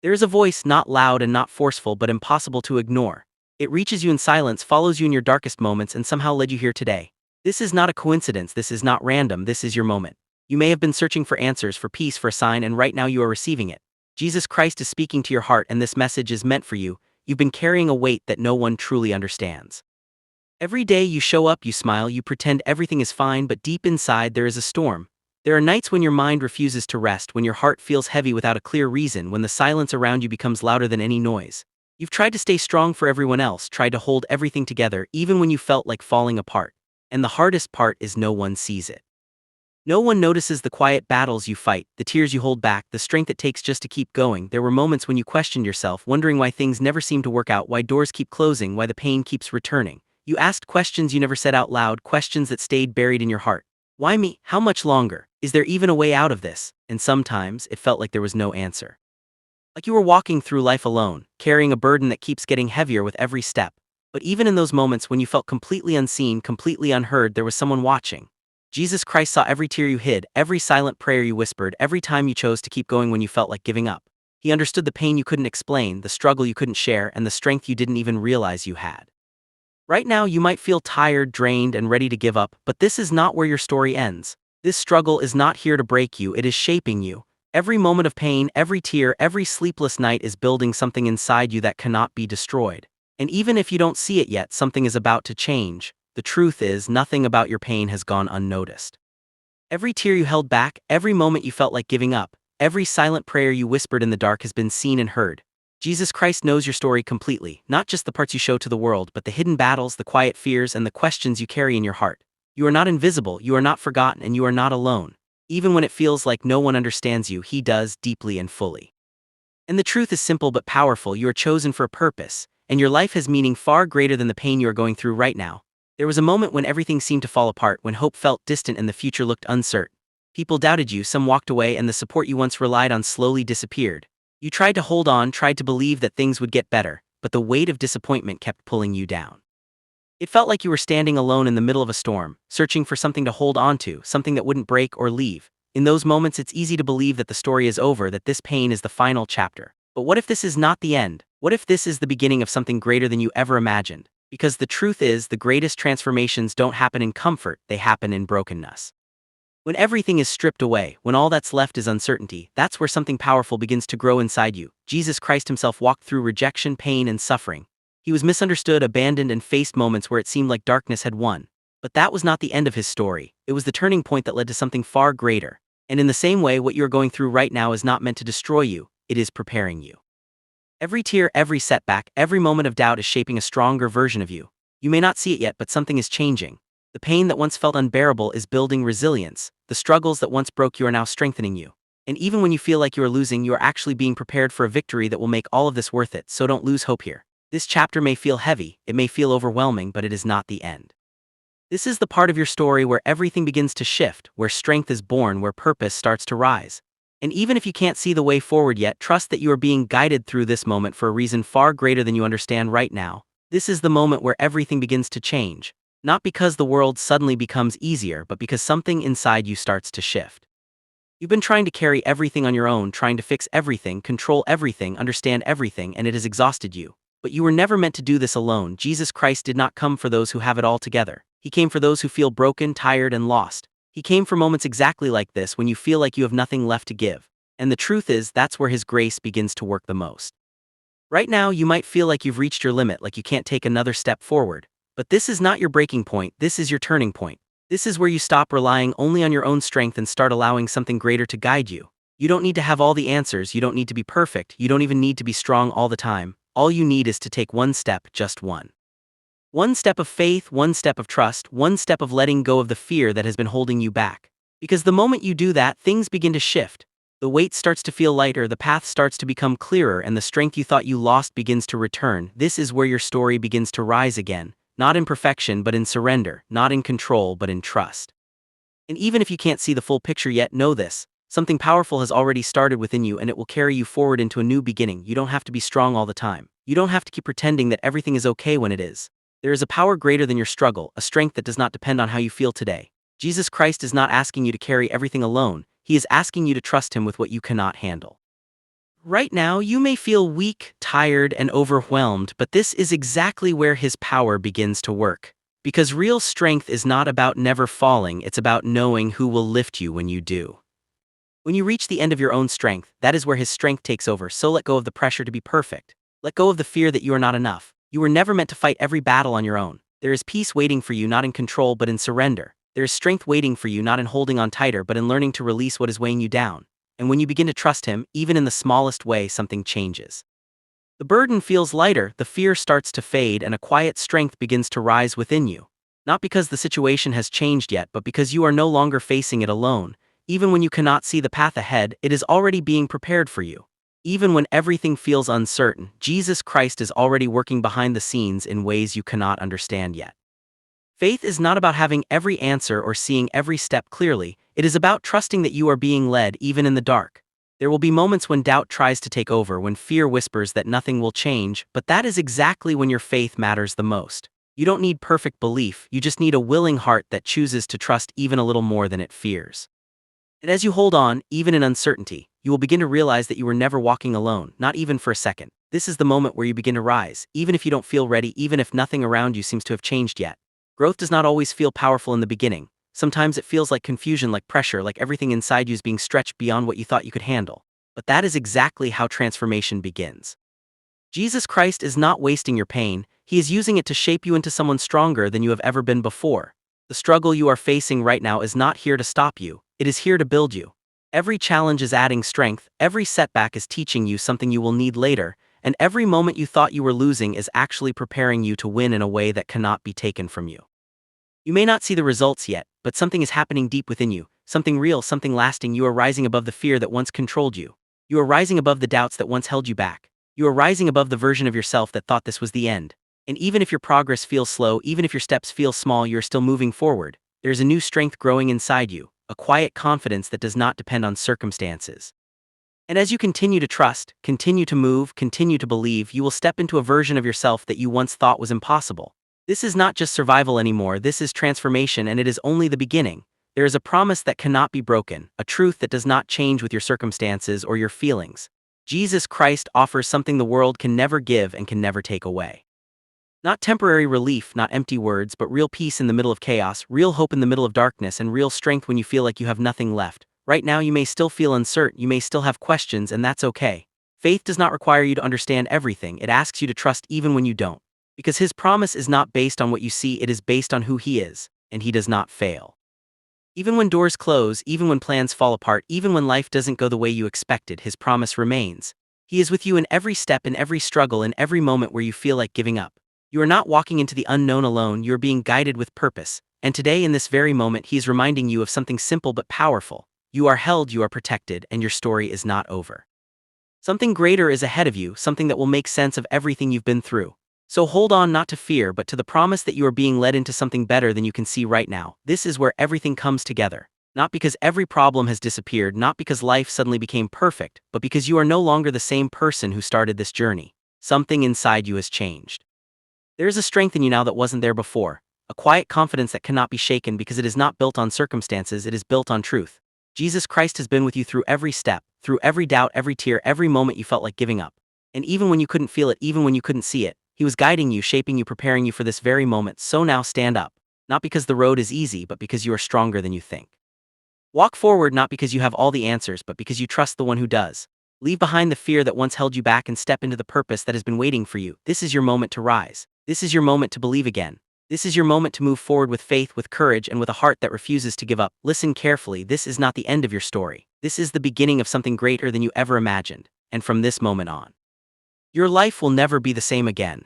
There is a voice not loud and not forceful but impossible to ignore. It reaches you in silence, follows you in your darkest moments, and somehow led you here today. This is not a coincidence, this is not random, this is your moment. You may have been searching for answers, for peace, for a sign, and right now you are receiving it. Jesus Christ is speaking to your heart, and this message is meant for you. You've been carrying a weight that no one truly understands. Every day you show up, you smile, you pretend everything is fine, but deep inside there is a storm. There are nights when your mind refuses to rest, when your heart feels heavy without a clear reason, when the silence around you becomes louder than any noise. You've tried to stay strong for everyone else, tried to hold everything together, even when you felt like falling apart. And the hardest part is no one sees it. No one notices the quiet battles you fight, the tears you hold back, the strength it takes just to keep going. There were moments when you questioned yourself, wondering why things never seem to work out, why doors keep closing, why the pain keeps returning. You asked questions you never said out loud, questions that stayed buried in your heart. Why me? How much longer? Is there even a way out of this? And sometimes, it felt like there was no answer. Like you were walking through life alone, carrying a burden that keeps getting heavier with every step. But even in those moments when you felt completely unseen, completely unheard, there was someone watching. Jesus Christ saw every tear you hid, every silent prayer you whispered, every time you chose to keep going when you felt like giving up. He understood the pain you couldn't explain, the struggle you couldn't share, and the strength you didn't even realize you had. Right now you might feel tired, drained, and ready to give up, but this is not where your story ends. This struggle is not here to break you, it is shaping you. Every moment of pain, every tear, every sleepless night is building something inside you that cannot be destroyed. And even if you don't see it yet, something is about to change. The truth is, nothing about your pain has gone unnoticed. Every tear you held back, every moment you felt like giving up, every silent prayer you whispered in the dark has been seen and heard. Jesus Christ knows your story completely, not just the parts you show to the world, but the hidden battles, the quiet fears, and the questions you carry in your heart. You are not invisible, you are not forgotten, and you are not alone. Even when it feels like no one understands you, He does, deeply and fully. And the truth is simple but powerful: you are chosen for a purpose, and your life has meaning far greater than the pain you are going through right now. There was a moment when everything seemed to fall apart, when hope felt distant and the future looked uncertain. People doubted you, some walked away, and the support you once relied on slowly disappeared. You tried to hold on, tried to believe that things would get better, but the weight of disappointment kept pulling you down. It felt like you were standing alone in the middle of a storm, searching for something to hold on to, something that wouldn't break or leave. In those moments, it's easy to believe that the story is over, that this pain is the final chapter. But what if this is not the end? What if this is the beginning of something greater than you ever imagined? Because the truth is, the greatest transformations don't happen in comfort, they happen in brokenness. When everything is stripped away, when all that's left is uncertainty, that's where something powerful begins to grow inside you. Jesus Christ Himself walked through rejection, pain, and suffering. He was misunderstood, abandoned, and faced moments where it seemed like darkness had won. But that was not the end of His story. It was the turning point that led to something far greater. And in the same way, what you are going through right now is not meant to destroy you, it is preparing you. Every tear, every setback, every moment of doubt is shaping a stronger version of you. You may not see it yet, but something is changing. The pain that once felt unbearable is building resilience. The struggles that once broke you are now strengthening you. And even when you feel like you are losing, you are actually being prepared for a victory that will make all of this worth it, so don't lose hope here. This chapter may feel heavy, it may feel overwhelming, but it is not the end. This is the part of your story where everything begins to shift, where strength is born, where purpose starts to rise. And even if you can't see the way forward yet, trust that you are being guided through this moment for a reason far greater than you understand right now. This is the moment where everything begins to change. Not because the world suddenly becomes easier, but because something inside you starts to shift. You've been trying to carry everything on your own, trying to fix everything, control everything, understand everything, and it has exhausted you. But you were never meant to do this alone. Jesus Christ did not come for those who have it all together. He came for those who feel broken, tired, and lost. He came for moments exactly like this, when you feel like you have nothing left to give. And the truth is, that's where His grace begins to work the most. Right now, you might feel like you've reached your limit, like you can't take another step forward. But this is not your breaking point, this is your turning point. This is where you stop relying only on your own strength and start allowing something greater to guide you. You don't need to have all the answers, you don't need to be perfect, you don't even need to be strong all the time. All you need is to take one step, just one. One step of faith, one step of trust, one step of letting go of the fear that has been holding you back. Because the moment you do that, things begin to shift. The weight starts to feel lighter, the path starts to become clearer, and the strength you thought you lost begins to return. This is where your story begins to rise again. Not in perfection, but in surrender, not in control, but in trust. And even if you can't see the full picture yet, know this: something powerful has already started within you, and it will carry you forward into a new beginning. You don't have to be strong all the time. You don't have to keep pretending that everything is okay when it is. There is a power greater than your struggle, a strength that does not depend on how you feel today. Jesus Christ is not asking you to carry everything alone, He is asking you to trust Him with what you cannot handle. Right now, you may feel weak, tired, and overwhelmed, but this is exactly where his power begins to work. Because real strength is not about never falling, it's about knowing who will lift you when you do. When you reach the end of your own strength, that is where his strength takes over, so let go of the pressure to be perfect. Let go of the fear that you are not enough. You were never meant to fight every battle on your own. There is peace waiting for you not in control but in surrender. There is strength waiting for you not in holding on tighter but in learning to release what is weighing you down. And when you begin to trust him, even in the smallest way, something changes. The burden feels lighter, the fear starts to fade, and a quiet strength begins to rise within you. Not because the situation has changed yet, but because you are no longer facing it alone. Even when you cannot see the path ahead, it is already being prepared for you. Even when everything feels uncertain, Jesus Christ is already working behind the scenes in ways you cannot understand yet. Faith is not about having every answer or seeing every step clearly, it is about trusting that you are being led even in the dark. There will be moments when doubt tries to take over, when fear whispers that nothing will change, but that is exactly when your faith matters the most. You don't need perfect belief, you just need a willing heart that chooses to trust even a little more than it fears. And as you hold on, even in uncertainty, you will begin to realize that you were never walking alone, not even for a second. This is the moment where you begin to rise, even if you don't feel ready, even if nothing around you seems to have changed yet. Growth does not always feel powerful in the beginning. Sometimes it feels like confusion, like pressure, like everything inside you is being stretched beyond what you thought you could handle. But that is exactly how transformation begins. Jesus Christ is not wasting your pain, he is using it to shape you into someone stronger than you have ever been before. The struggle you are facing right now is not here to stop you, it is here to build you. Every challenge is adding strength, every setback is teaching you something you will need later, and every moment you thought you were losing is actually preparing you to win in a way that cannot be taken from you. You may not see the results yet, but something is happening deep within you, something real, something lasting. You are rising above the fear that once controlled you. You are rising above the doubts that once held you back. You are rising above the version of yourself that thought this was the end. And even if your progress feels slow, even if your steps feel small, you are still moving forward. There is a new strength growing inside you, a quiet confidence that does not depend on circumstances. And as you continue to trust, continue to move, continue to believe, you will step into a version of yourself that you once thought was impossible. This is not just survival anymore, this is transformation, and it is only the beginning. There is a promise that cannot be broken, a truth that does not change with your circumstances or your feelings. Jesus Christ offers something the world can never give and can never take away. Not temporary relief, not empty words, but real peace in the middle of chaos, real hope in the middle of darkness, and real strength when you feel like you have nothing left. Right now you may still feel uncertain, you may still have questions, and that's okay. Faith does not require you to understand everything, it asks you to trust even when you don't. Because his promise is not based on what you see, it is based on who he is, and he does not fail. Even when doors close, even when plans fall apart, even when life doesn't go the way you expected, his promise remains. He is with you in every step, in every struggle, in every moment where you feel like giving up. You are not walking into the unknown alone, you are being guided with purpose. And today, in this very moment, he is reminding you of something simple but powerful. You are held, you are protected, and your story is not over. Something greater is ahead of you, something that will make sense of everything you've been through. So hold on, not to fear, but to the promise that you are being led into something better than you can see right now. This is where everything comes together. Not because every problem has disappeared, not because life suddenly became perfect, but because you are no longer the same person who started this journey. Something inside you has changed. There is a strength in you now that wasn't there before, a quiet confidence that cannot be shaken because it is not built on circumstances, it is built on truth. Jesus Christ has been with you through every step, through every doubt, every tear, every moment you felt like giving up. And even when you couldn't feel it, even when you couldn't see it, he was guiding you, shaping you, preparing you for this very moment. So now stand up, not because the road is easy, but because you are stronger than you think. Walk forward not because you have all the answers, but because you trust the one who does. Leave behind the fear that once held you back and step into the purpose that has been waiting for you. This is your moment to rise. This is your moment to believe again. This is your moment to move forward with faith, with courage, and with a heart that refuses to give up. Listen carefully, this is not the end of your story. This is the beginning of something greater than you ever imagined. And from this moment on, your life will never be the same again.